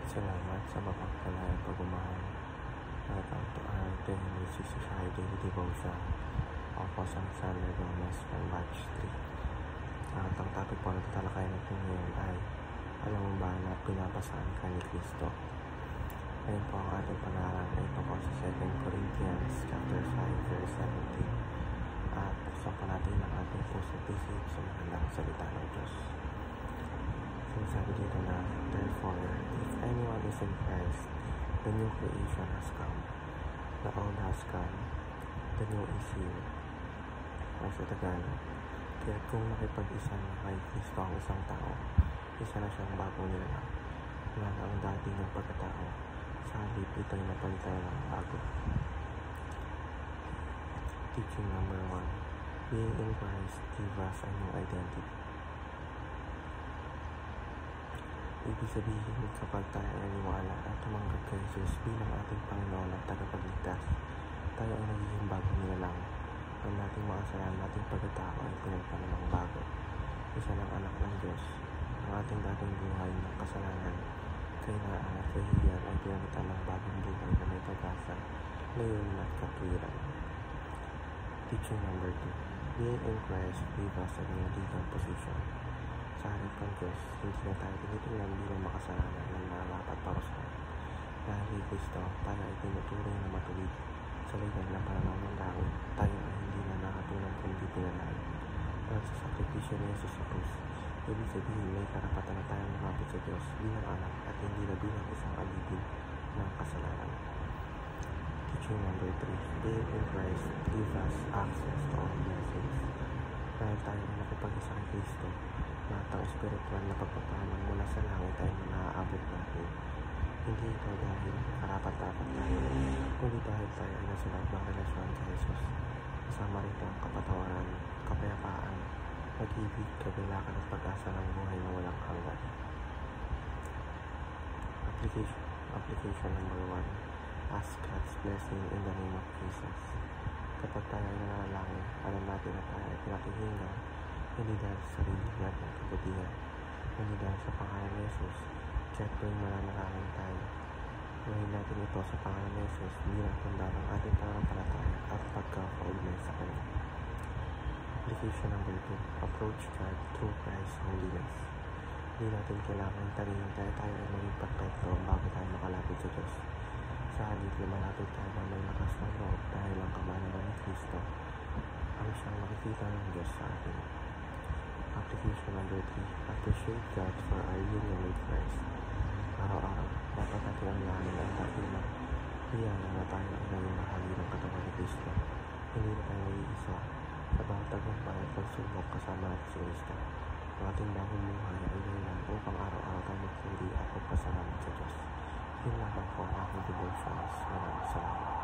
Salamat sa mapagpalayang pagmamahal. Welcome to our Daily Society Devotion. Ako po si Alexander Gomez from Batch 3. At ang topic po na tatalakayin natin ngayon ay, alam mo ba na pinapasahan ka ni Kristo? Ngayon po ang ating pag-aaral ay tungkol sa 2 Corinthians chapter 5 verse 17. At buksan po natin ang ating puso at isip sa magandang salita ng Diyos. Sinasabi dito na, therefore, if anyone is in Christ, the new creation has come. The old has gone, the new is here. Ay sa Tagalog, kaya kung nakipag-isa na kay Kristo ang isang tao, isa na siyang bagong nilalang. Wala na ang dati ng pagkatao, sa halip ito'y napalitan ng bago. Teaching number 1, being in Christ gives us a new identity. Ibig sabihin, kapag tayo ay naniwala at tumanggap kay Jesus bilang ating Panginoon at tagapagligtas, tayo ay nagiging bagong nilalang. Ang dating mga kasalanan nating pagkatao ay pinalitan ng bago. Isa ng anak ng Diyos, ang ating dating buhay ng kasalanan, kahinaan at kahihiyan ay pinalitan ng bagong buhay na may pag-asa, layunin at katwiran. Teaching number 2, being in Christ gives us a new legal position. Sa harap ng Diyos, hindi na tayo tinitingnan bilang makasalanan na narapat parusahan. Dahil kay Kristo, tayo ay tinuturing na matuwid. Sa ligan ng pananaw ng tao, tayo ay hindi na nakatulang kundi pinanay. At sa sakripisyo ni Jesus sa krus, ibig sabihin may karapatan na tayong lumapit sa Diyos bilang anak at hindi na bilang isang alipin ng kasalanan. Teaching number 3, being in Christ gives us access to all blessings. Dahil tayo ay nakipag-isa kay Kristo, lahat ng espiritual na pagpapaman mula sa langit ay naaabot natin. Hindi ito dahil karapat-dapat tayo, kundi dahil tayo ay nasa loob ng relasyon sa Jesus. Kasama rito ang kapatawaran, kapayapaan, pag-ibig, kagalakan at pag-asa ng buhay na walang hanggan. Application number 1, ask God's blessing in the name of Jesus. Kapag tayo ay nananalangin, alam natin na tayo ay pinakihinggan, hindi dahil sa sarili natin kabutihan, hindi dahil sa pangalan ni Jesus, kaya't tuwing mananalangin tayo. Gawin natin ito sa pangalan ni Jesus bilang tanda ng ating pananampalataya at pagkakaugnay sa Kanya. Application number 2, approach God through Christ's holiness. Hindi natin kailangan tarihin kaya tayo ay maging perfecto bago tayo makalapit sa Diyos. Sa halip na malapit tayo na may lakas ng loob dahil ang kamanawan ni Kristo ang siyang nakikita ng Diyos sa atin. Application number 3, appreciate God for our union with Christ. Araw-araw, dapat natin ang langin ang dakilang biyaya na tayo ay naging bahagi ng katawan ni Kristo. Hindi na tayo nag-iisa sa bawat tagumpay at pagsubok kasama natin si Kristo. Ang ating bagong buhay ay dahilan upang araw-araw tayo magpuri at magpasalamat sa Diyos. Yun lang po ang aking devotions. Maraming salamat.